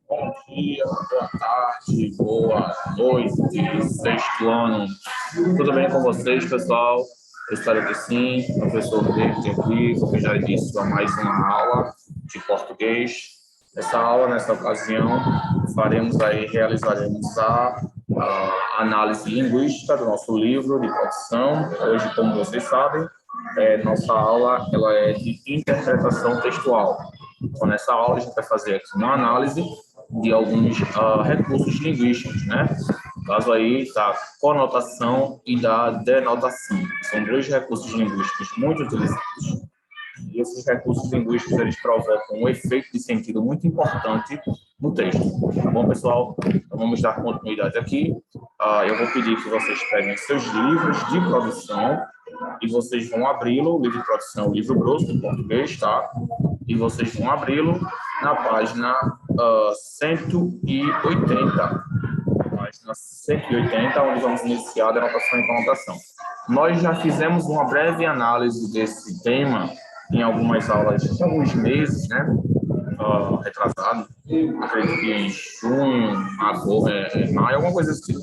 Bom dia, boa tarde, boa noite, sexto ano. Tudo bem com vocês, pessoal? Eu espero que sim. O professor David aqui, como eu já disse, a mais uma aula de português. Essa aula, nessa ocasião, realizaremos a análise linguística do nosso livro de produção. Hoje, como vocês sabem, nossa aula ela é de interpretação textual. Então, nessa aula, a gente vai fazer aqui uma análise de alguns recursos linguísticos, né? No caso aí, da conotação e da denotação. São dois recursos linguísticos muito utilizados. E esses recursos linguísticos, eles provocam um efeito de sentido muito importante no texto. Tá bom, pessoal? Então, vamos dar continuidade aqui. Eu vou pedir que vocês peguem seus livros de produção e vocês vão abri-lo, o livro de produção, o livro grosso em português, tá? E vocês vão abri-lo na página 180. Página 180, onde vamos iniciar a denotação e conotação. Nós já fizemos uma breve análise desse tema em algumas aulas, em alguns meses, né? Retrasado, acredito que em junho, maio, alguma coisa assim.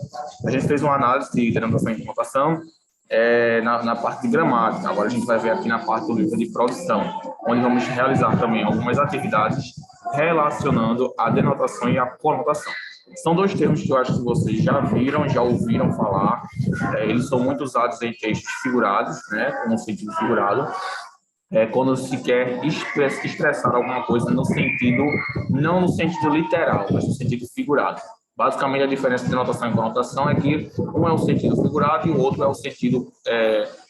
A gente fez uma análise de denotação e conotação na parte de gramática. Agora a gente vai ver aqui na parte do livro de produção, onde vamos realizar também algumas atividades relacionando a denotação e a conotação. São dois termos que eu acho que vocês já viram, já ouviram falar. Eles são muito usados em textos figurados, né, com um sentido figurado. Quando se quer expressar alguma coisa no sentido, não no sentido literal, mas no sentido figurado. Basicamente, a diferença de denotação e conotação é que um é o sentido figurado e o outro é o sentido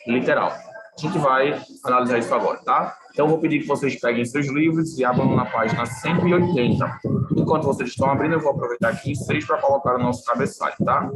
literal. A gente vai analisar isso agora, tá? Então, eu vou pedir que vocês peguem seus livros e abram na página 180. Enquanto vocês estão abrindo, eu vou aproveitar aqui vocês para colocar o nosso cabeçalho, tá?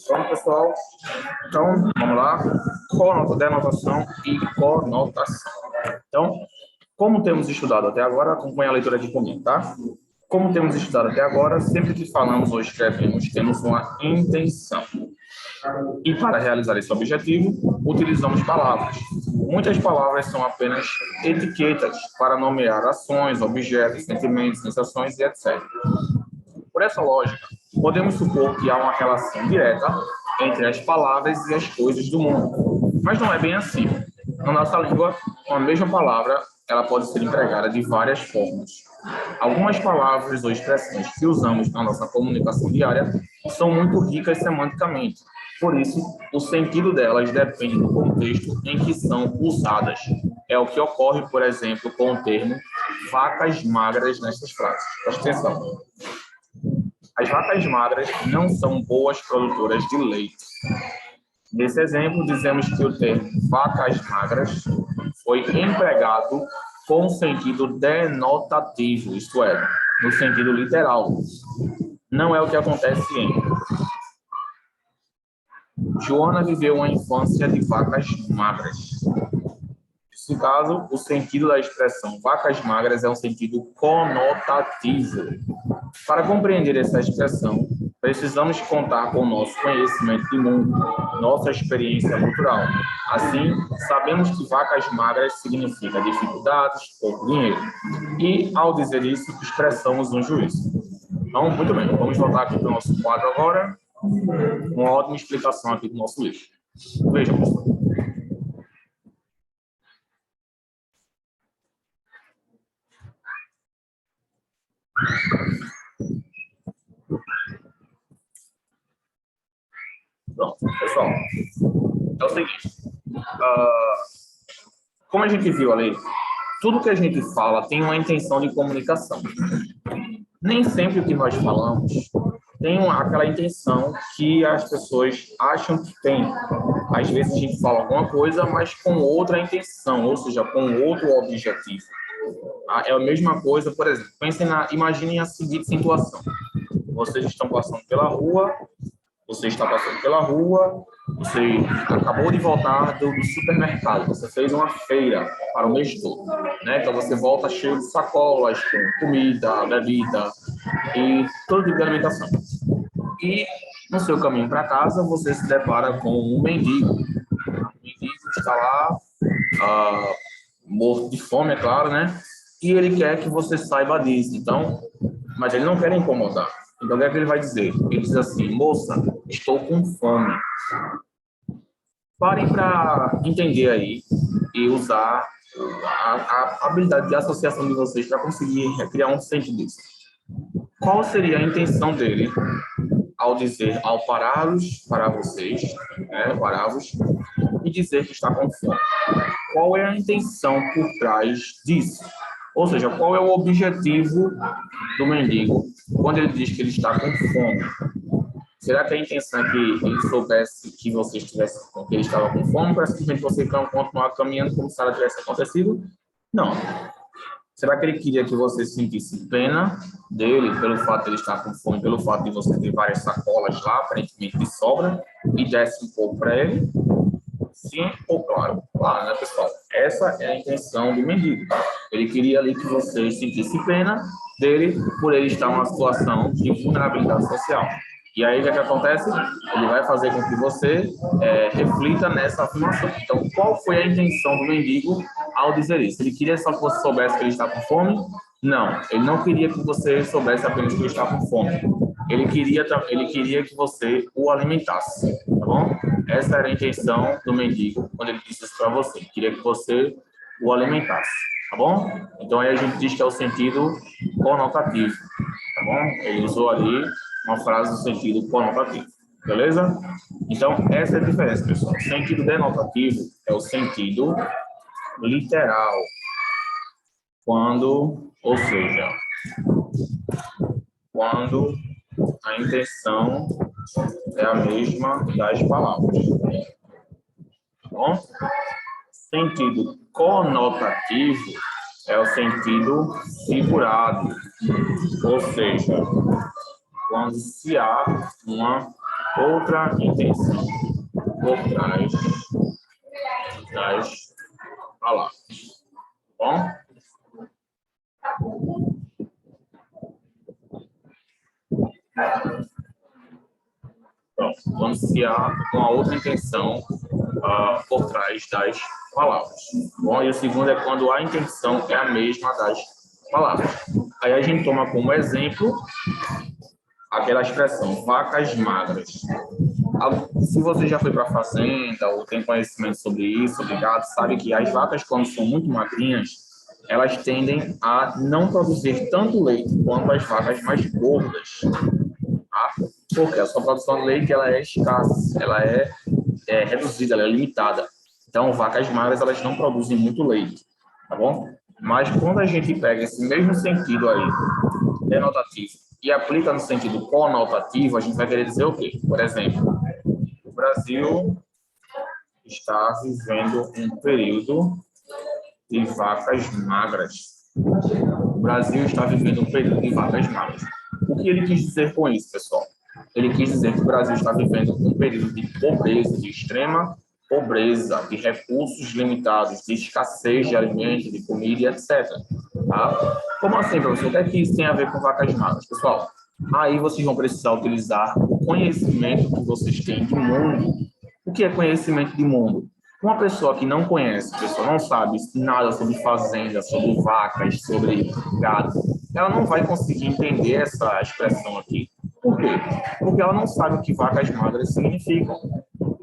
Pronto, pessoal. Então, vamos lá. Denotação e conotação. Então, como temos estudado até agora, acompanhe a leitura aqui comigo, tá? Como temos estudado até agora, sempre que falamos ou escrevemos, temos uma intenção. E para realizar esse objetivo, utilizamos palavras. Muitas palavras são apenas etiquetas para nomear ações, objetos, sentimentos, sensações e etc. Por essa lógica, podemos supor que há uma relação direta entre as palavras e as coisas do mundo. Mas não é bem assim. Na nossa língua, uma mesma palavra ela pode ser empregada de várias formas. Algumas palavras ou expressões que usamos na nossa comunicação diária são muito ricas semanticamente. Por isso, o sentido delas depende do contexto em que são usadas. É o que ocorre, por exemplo, com o termo vacas magras nestas frases. Presta atenção. As vacas magras não são boas produtoras de leite. Nesse exemplo, dizemos que o termo vacas magras foi empregado com sentido denotativo, isto é, no sentido literal. não é o que acontece em... Joana viveu uma infância de vacas magras. Nesse caso, o sentido da expressão vacas magras é um sentido conotativo. Para compreender essa expressão, precisamos contar com o nosso conhecimento de mundo, nossa experiência cultural. Assim, sabemos que vacas magras significa dificuldades, pouco dinheiro. E, ao dizer isso, expressamos um juízo. Então, muito bem, vamos voltar aqui para o nosso quadro agora. Uma ótima explicação aqui do nosso livro. Vejam, pessoal. Pronto, pessoal. É o seguinte. Como a gente viu ali, tudo que a gente fala tem uma intenção de comunicação. Nem sempre o que nós falamos tem aquela intenção que as pessoas acham que tem. Às vezes a gente fala alguma coisa, mas com outra intenção, ou seja, com outro objetivo. É a mesma coisa, por exemplo, imaginem a seguinte situação. Vocês estão passando pela rua, você está passando pela rua, você acabou de voltar do supermercado, você fez uma feira para o mês todo, né? Então você volta cheio de sacolas com comida, bebida e todo tipo de alimentação. E no seu caminho para casa, você se depara com um mendigo. O mendigo está lá, morto de fome, é claro, né? E ele quer que você saiba disso. Então, mas ele não quer incomodar. Então, o que é que ele vai dizer? Ele diz assim: moça, estou com fome. Parem para entender aí e usar a habilidade de associação de vocês para conseguir criar um sentido disso. Qual seria a intenção dele ao dizer, ao pará-los para vocês, né, pará-los, e dizer que está com fome? Qual é a intenção por trás disso? Ou seja, qual é o objetivo do mendigo quando ele diz que ele está com fome? Será que a intenção é que ele soubesse que você estivesse, que ele estava com fome, para simplesmente você continuar caminhando como se nada tivesse acontecido? Não. Será que ele queria que você sentisse pena dele pelo fato de ele estar com fome, pelo fato de você ter várias sacolas lá, aparentemente de sobra, e desse um pouco para ele? Sim ou claro? Claro, né, pessoal? Essa é a intenção do mendigo. Ele queria ali que você sentisse pena dele por ele estar numa situação de vulnerabilidade social. E aí, o que é que acontece? Ele vai fazer com que você reflita nessa afirmação. Então, qual foi a intenção do mendigo ao dizer isso? Ele queria só que você soubesse que ele está com fome? Não, ele não queria que você soubesse apenas que ele está com fome. Ele queria que você o alimentasse, tá bom? Essa era a intenção do mendigo quando ele disse isso para você. Ele queria que você o alimentasse, tá bom? Então, aí a gente diz que é o sentido conotativo, tá bom? Ele usou ali uma frase no sentido conotativo, beleza? Então, essa é a diferença, pessoal. O sentido denotativo é o sentido literal, quando a intenção é a mesma das palavras. Tá bom? Sentido conotativo é o sentido figurado, ou seja, quando se há uma outra intenção por trás das palavras. Bom? Pronto. Quando se há uma outra intenção por trás das palavras. Bom, e o segundo é quando a intenção é a mesma das palavras. Aí a gente toma como exemplo aquela expressão, vacas magras. Se você já foi para a fazenda ou tem conhecimento sobre isso, ligado, sabe que as vacas, quando são muito magrinhas, elas tendem a não produzir tanto leite quanto as vacas mais gordas. Tá? Porque a sua produção de leite ela é escassa, ela é reduzida, ela é limitada. Então, vacas magras elas não produzem muito leite, tá bom? Mas quando a gente pega esse mesmo sentido aí, denotativo, e aplica no sentido conotativo, a gente vai querer dizer o quê? Por exemplo, o Brasil está vivendo um período de vacas magras. O Brasil está vivendo um período de vacas magras. O O que ele quis dizer com isso, pessoal? Ele quis dizer que o Brasil está vivendo um período de pobreza, de extrema pobreza, de recursos limitados, de escassez de alimentos, de comida e etc. Tá? Como assim, professor? O que é que isso tem a ver com vacas magras? Pessoal, aí vocês vão precisar utilizar o conhecimento que vocês têm de mundo. O que é conhecimento de mundo? Uma pessoa que não conhece, pessoa não sabe nada sobre fazenda, sobre vacas, sobre gado, ela não vai conseguir entender essa expressão aqui. Por quê? Porque ela não sabe o que vacas magras significam.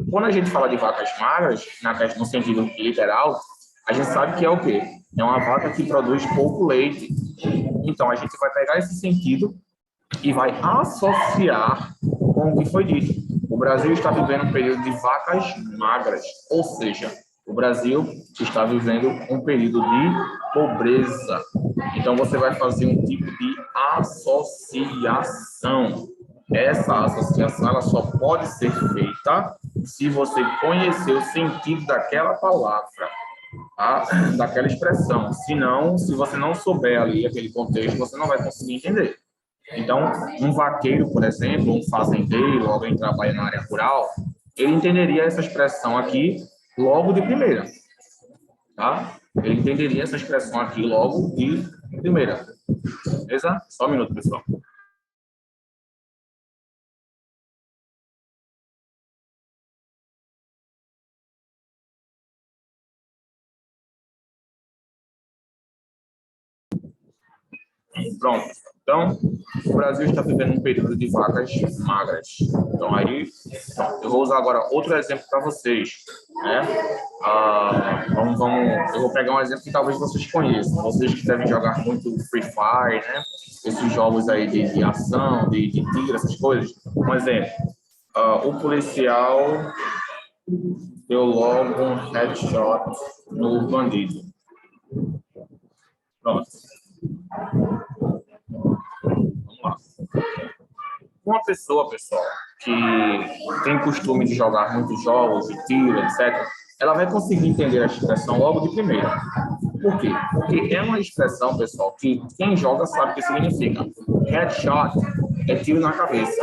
Quando a gente fala de vacas magras, no sentido literal, a gente sabe que é o quê? É uma vaca que produz pouco leite. Então, a gente vai pegar esse sentido e vai associar com o que foi dito. O Brasil está vivendo um período de vacas magras, ou seja, o Brasil está vivendo um período de pobreza. Então, você vai fazer um tipo de associação. Essa associação ela só pode ser feita se você conhecer o sentido daquela palavra, tá? Daquela expressão. Senão, se você não souber ali aquele contexto, você não vai conseguir entender. Então, um vaqueiro, por exemplo, um fazendeiro, alguém que trabalha na área rural, ele entenderia essa expressão aqui logo de primeira, tá? Ele entenderia essa expressão aqui logo de primeira. Beleza? Só um minuto, pessoal. Pronto. Então, o Brasil está vivendo um período de vacas magras. Então, aí, eu vou usar agora outro exemplo para vocês, né? Eu vou pegar um exemplo que talvez vocês conheçam. Vocês que devem jogar muito Free Fire, né? Esses jogos aí de ação, de tiro, essas coisas. Um exemplo. O policial deu logo um headshot no bandido. Pronto. Vamos lá. Uma pessoa, pessoal, que tem costume de jogar muitos jogos, de tiro, etc., ela vai conseguir entender a expressão logo de primeira. Por quê? Porque é uma expressão, pessoal, que quem joga sabe o que significa. Headshot é tiro na cabeça.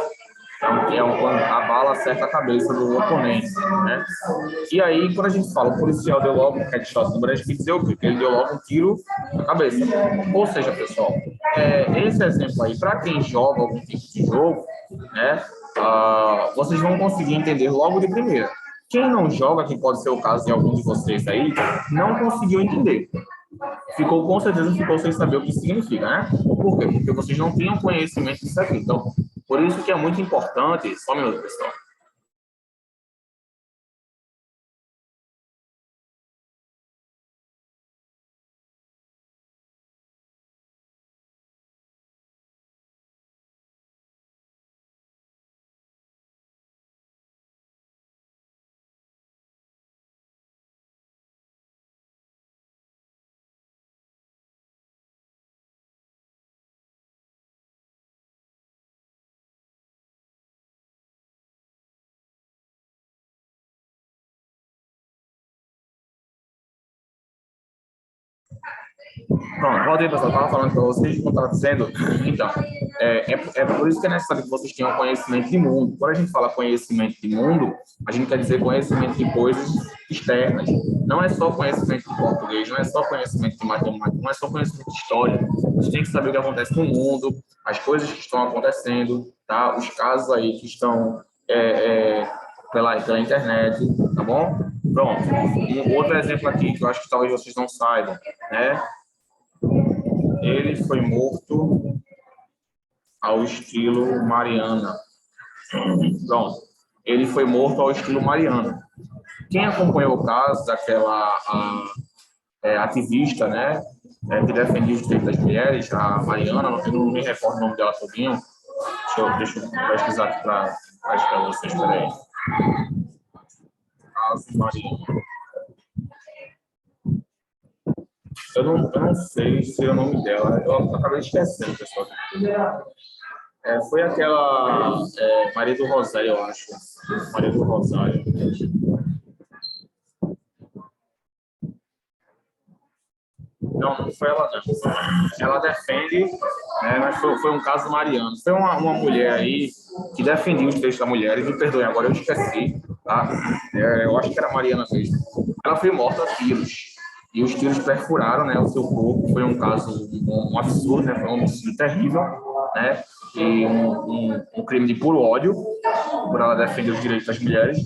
Quando a bala acerta a cabeça do oponente, né? E aí, quando a gente fala, o policial deu logo um headshot no Brasil, quer dizer o quê? Ele deu logo um tiro na cabeça. Ou seja, pessoal, esse exemplo aí, para quem joga algum tipo de jogo, né? Vocês vão conseguir entender logo de primeira. Quem não joga, que pode ser o caso de algum de vocês aí, não conseguiu entender. Com certeza ficou sem saber o que significa, né? Por quê? Porque vocês não tinham conhecimento disso aqui. Então, por isso que é muito importante, só um minuto, pessoal. Pronto, voltei, pessoal. Estava falando para vocês, como estava dizendo. Então, é por isso que é necessário que vocês tenham conhecimento de mundo. Quando a gente fala conhecimento de mundo, a gente quer dizer conhecimento de coisas externas. Não é só conhecimento de português, não é só conhecimento de matemática, não é só conhecimento de história. A gente tem que saber o que acontece no mundo, as coisas que estão acontecendo, tá? Os casos aí que estão pela internet, tá bom? Pronto. Um outro exemplo aqui que eu acho que talvez vocês não saibam, né? Ele foi morto ao estilo Mariana. Pronto. Ele foi morto ao estilo Mariana. Quem acompanhou o caso daquela ativista, né, que defendia os direitos das mulheres, a Mariana, não me recordo o nome dela todinho. Deixa eu pesquisar aqui para vocês, peraí. Caso Mariana. Eu não sei se é o nome dela. Eu acabei esquecendo, pessoal. Foi aquela Maria do Rosário, eu acho. Maria do Rosário. Não, não foi ela, não. Ela defende, né, mas foi um caso mariano. Foi uma mulher aí que defendia os direitos da mulher, e me perdoem, agora eu esqueci, tá? Eu acho que era Mariana mesmo. Ela foi morta a tiros. E os tiros perfuraram, né, o seu corpo. Foi um caso, um absurdo, né? Foi um homicídio terrível, né? E um crime de puro ódio por ela defender os direitos das mulheres.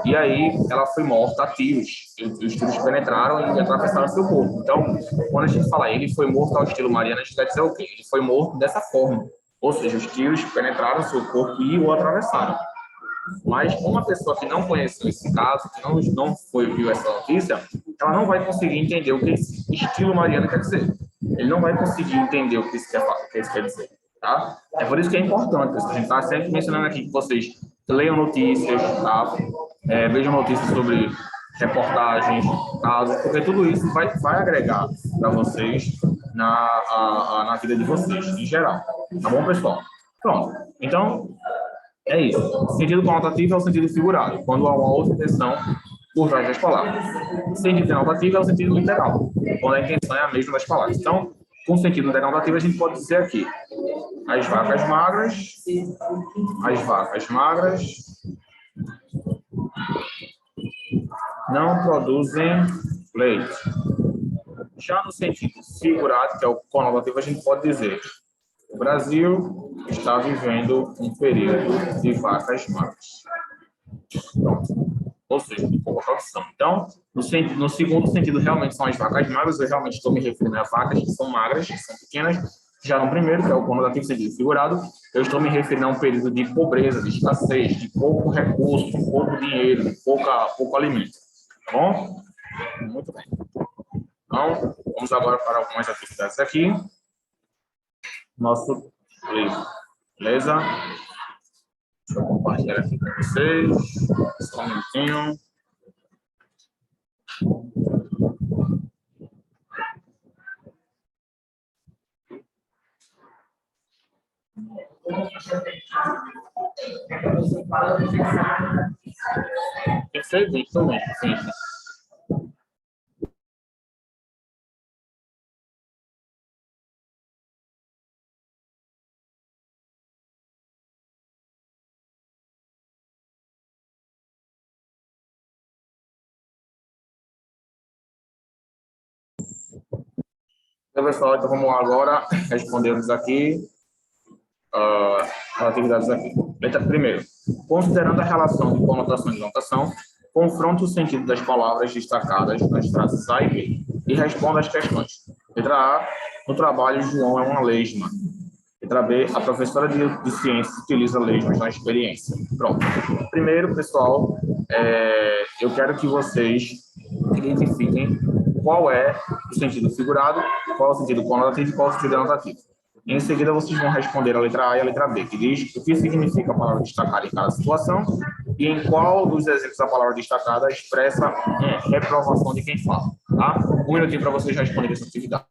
E aí ela foi morta a tiros. E os tiros penetraram e atravessaram seu corpo. Então, quando a gente fala ele foi morto ao estilo Mariana, a gente quer dizer o quê? Ele foi morto dessa forma. Ou seja, os tiros penetraram seu corpo e o atravessaram. Mas uma pessoa que não conheceu esse caso, que não viu essa notícia, ela não vai conseguir entender o que esse estilo Mariana quer dizer. Ele não vai conseguir entender o que isso quer dizer. Tá? É por isso que é importante, a gente está sempre mencionando aqui que vocês leiam notícias, tá? Vejam notícias sobre reportagens, casos, porque tudo isso vai agregar para vocês na vida de vocês, em geral. Tá bom, pessoal? Pronto. Então, é isso. O sentido conotativo é o sentido figurado, quando há uma outra intenção por trás das palavras. O sentido denotativo é o sentido literal, quando a intenção é a mesma das palavras. Então, com o sentido denotativo, a gente pode dizer aqui: as vacas magras não produzem leite. Já no sentido figurado, que é o conotativo, a gente pode dizer: o Brasil está vivendo um período de vacas magras. Pronto. Ou seja, de pouca produção. Então, no segundo sentido, realmente são as vacas magras, eu realmente estou me referindo a vacas que são magras, que são pequenas. Já no primeiro, que é o conotativo sentido figurado, eu estou me referindo a um período de pobreza, de escassez, de pouco recurso, de pouco dinheiro, de pouco alimento. Tá bom? Muito bem. Então, vamos agora para algumas atividades aqui. Nosso livro. Beleza? Deixa eu compartilhar aqui com vocês. Só um minutinho. Perfeito, também. Sim. Então, pessoal, então vamos agora respondermos aqui as atividades aqui. Primeiro, considerando a relação de conotação e denotação, confronte o sentido das palavras destacadas nas frases A e B e responda às questões. Letra A, no trabalho, João é uma lesma. Letra B, a professora de ciências utiliza lesmas na experiência. Pronto. Primeiro, pessoal, eu quero que vocês identifiquem qual é o sentido figurado, qual é o sentido conotativo e qual é o sentido denotativo. Em seguida, vocês vão responder a letra A e a letra B, que diz o que significa a palavra destacada em cada situação e em qual dos exemplos a palavra destacada expressa reprovação de quem fala. Tá? Um minutinho para vocês responderem essa atividade.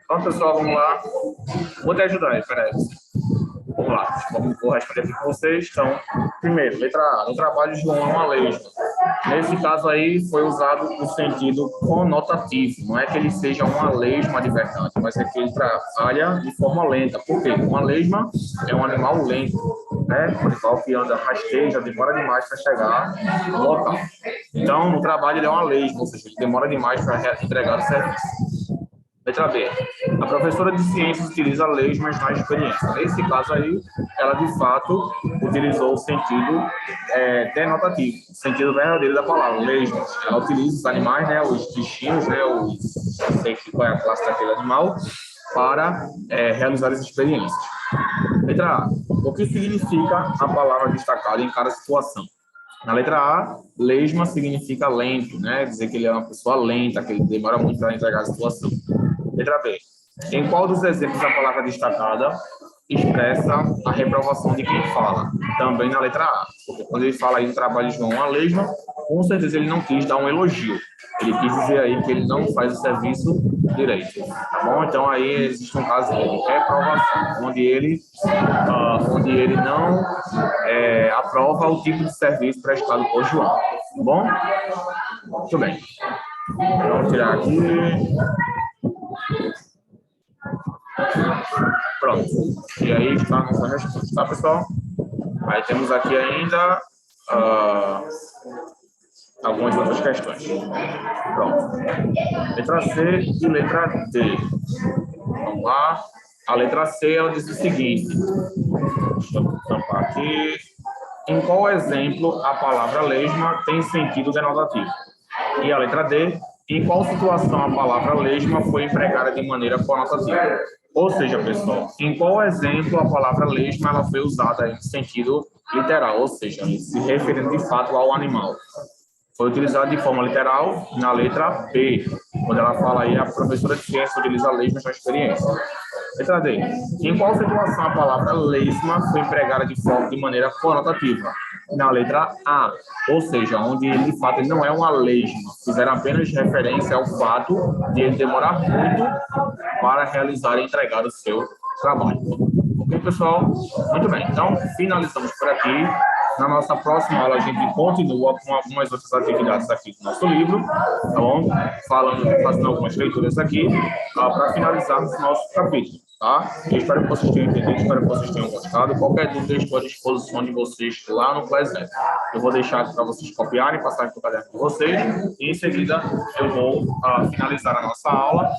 Então, pessoal, vamos lá. Vou te ajudar aí, peraí. Vamos lá, vou responder aqui com vocês. Então, primeiro, letra A. No trabalho, João é uma lesma. Nesse caso aí, foi usado o sentido conotativo. Não é que ele seja uma lesma de verdade, mas é que ele trabalha de forma lenta. Por quê? Uma lesma é um animal lento, né? Um animal que anda rasteja, demora demais para chegar no local. Então, no trabalho, ele é uma lesma, ou seja, ele demora demais para entregar o serviço. Letra B. A professora de ciências utiliza lesmas na experiência. Nesse caso aí, ela de fato utilizou o sentido denotativo, o sentido verdadeiro da palavra, lesmas. Ela utiliza os animais, né, os bichinhos, né, não sei qual é a classe daquele animal, para realizar as experiências. Letra A. O que significa a palavra destacada em cada situação? Na letra A, lesma significa lento, né? Dizer que ele é uma pessoa lenta, que ele demora muito para entregar a situação. Letra B. Em qual dos exemplos a palavra destacada expressa a reprovação de quem fala? Também na letra A. Porque quando ele fala aí do trabalho de João, a lesma, com certeza ele não quis dar um elogio. Ele quis dizer aí que ele não faz o serviço direito. Tá bom? Então aí existe um caso de reprovação, onde ele não aprova o tipo de serviço prestado por João. Tá bom? Muito bem. Vamos tirar aqui. Pronto. E aí está a nossa resposta, tá, pessoal? Aí temos aqui ainda algumas outras questões. Pronto. Letra C e letra D. Vamos lá. A letra C, ela diz o seguinte. Deixa eu tampar aqui. Em qual exemplo a palavra lesma tem sentido denotativo? E a letra D, em qual situação a palavra lesma foi empregada de maneira conotativa? Ou seja, pessoal, em qual exemplo a palavra lesma ela foi usada em sentido literal, ou seja, se referindo de fato ao animal? Foi utilizada de forma literal na letra B, quando ela fala aí, a professora de ciência utiliza lesma na experiência. Letra D. Em qual situação a palavra lesma foi empregada de maneira conotativa? Na letra A, ou seja, onde ele, de fato ele não é uma lesma, fizeram apenas referência ao fato de ele demorar muito para realizar e entregar o seu trabalho. Ok, pessoal? Muito bem, então finalizamos por aqui. Na nossa próxima aula, a gente continua com algumas outras atividades aqui do nosso livro, tá bom? Fazendo algumas leituras aqui, para finalizarmos o nosso capítulo, tá? Eu espero que vocês tenham entendido, espero que vocês tenham gostado. Qualquer dúvida, eu estou à disposição de vocês lá no Classnet. Eu vou deixar aqui para vocês copiarem, passarem para o caderno de vocês, e em seguida eu vou finalizar a nossa aula,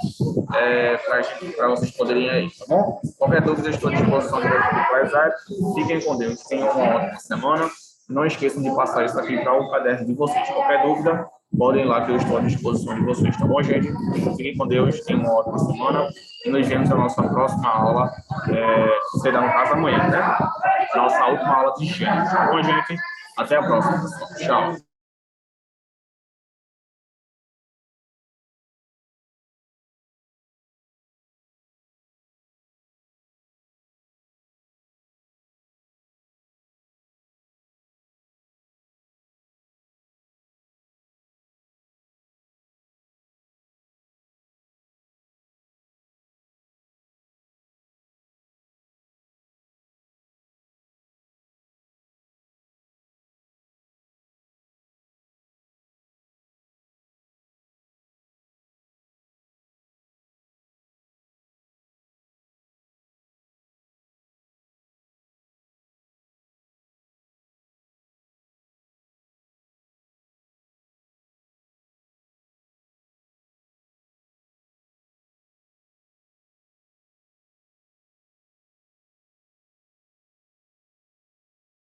para vocês poderem ir aí, tá bom? Qualquer dúvida, eu estou à disposição de vocês no Classnet. Fiquem com Deus, tenham uma ótima semana. Não esqueçam de passar isso aqui para o caderno de vocês. Qualquer dúvida, podem ir lá que eu estou à disposição de vocês, tá bom, gente? Fiquem com Deus, tenham uma ótima semana e nos vemos na nossa próxima aula, será no caso amanhã, né? Nossa última aula de higiene, tá bom, gente? Até a próxima, pessoal. Tchau.